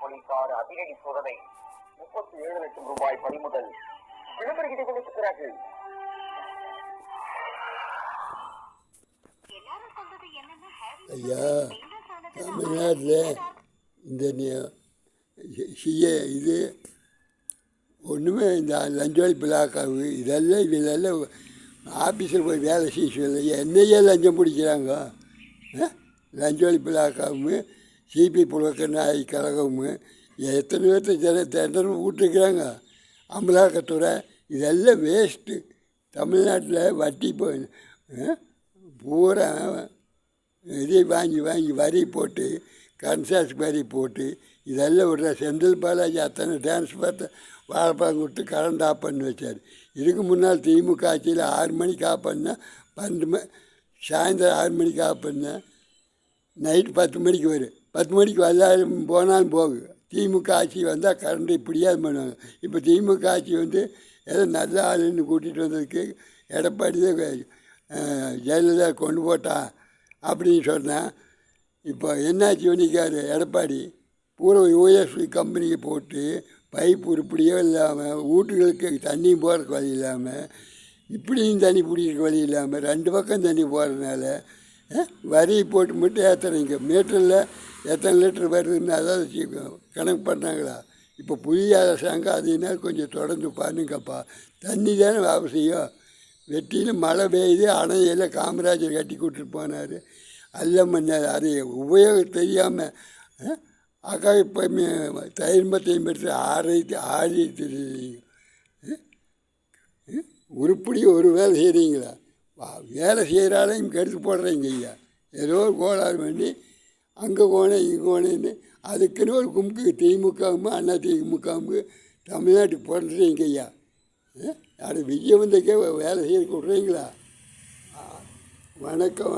போலீசார் அதிரடி சோதனை. 37 லட்சம் ரூபாய் பறிமுதல். விளம்பர இடைவெளிக்கு பிறகு ஐயா, தமிழ்நாட்டில் இந்த இது ஒன்றுமே இந்த லஞ்சம் பிளாக்காவு இதெல்லாம் ஆஃபீஸில் போய் வேலை செய்ய சொல்ல என்னையே லஞ்சம் பிடிக்கிறாங்க. லஞ்சம் பிளாக்காவும் சிபி புழக்க நாய் கழகமும் எத்தனை பேர்த்த தண்டனை விட்டுருக்குறாங்க. அமலாக்கத்துறை இதெல்லாம் வேஸ்ட்டு. தமிழ்நாட்டில் வட்டி பூரா இதை வாங்கி வரி போட்டு கன்சாஸ் வரி போட்டு இதெல்லாம் விடுற செந்தில் பாலாஜி அத்தனை டிரான்ஸ்போர்ட்டை வாழைப்பழம் கொடுத்து கரண்ட் ஆஃப் பண்ணி வச்சார். இதுக்கு முன்னால் திமுக ஆட்சியில் 6 மணிக்கு ஆஃப் பண்ணால் 12 சாயந்தரம் 6 மணிக்கு ஆஃப் பண்ணால் நைட்டு 10 மணிக்கு வரும். 10 மணிக்கு எல்லாரும் போனாலும் போகும். திமுக ஆட்சி வந்தால் கரண்ட் இப்படியாவது பண்ணுவாங்க. இப்போ திமுக ஆட்சி ஏதோ நல்ல ஆளுன்னு கூட்டிகிட்டு வந்ததுக்கு எடப்பாடி தான் ஜெயலலிதா கொண்டு போட்டா அப்படின்னு சொன்னால் இப்போ என்னாச்சு பண்ணிக்காரு எடப்பாடி பூரா யூஎஸ்பி கம்பெனிக்கு போட்டு பைப் உருப்படியோ இல்லாமல் வீட்டுகளுக்கு தண்ணி போகிறதுக்கு வழி இல்லாமல் இப்படியும் தண்ணி பிடிக்கிறதுக்கு வழி இல்லாமல் 2 பக்கம் தண்ணி போகிறதுனால வரி போட்டு மட்டும் ஏற்றுறீங்க. மீட்டரில் எத்தனை லிட்டர் வருதுன்னு அதாவது கணக்கு பண்ணாங்களா? இப்போ புதிய அரசாங்கம் அதுனா கொஞ்சம் தொடர்ந்து பாருங்கப்பா. தண்ணி தானே அவசியம். வெட்டியில் மழை பெய்யுது, அணையில் காமராஜர் கட்டி கூட்டிட்டு போனார். எல்லாம் பண்ணார். அது உபயோகம் தெரியாமல் அக்கா இப்போ தைரியத்தையும் பெற்று ஆடி தெரியுங்க. உருப்படி ஒரு வேலை செய்கிறீங்களா? வேலை செய்கிறாலையும் கெடுத்து போடுறீங்க ஐயா. ஏதோ ஒரு கோளாறு பண்ணி அங்கே போனேன் இங்கே போனேன்னு அதுக்குன்னு ஒரு கும்புக்கு திமுகவும் அண்ணா திமுகவும் தமிழ்நாட்டுக்கு போடுறீங்க ஐயா. அது விஜயவந்தக்கே வேலை செய்ய விட்றீங்களா? வணக்கம்.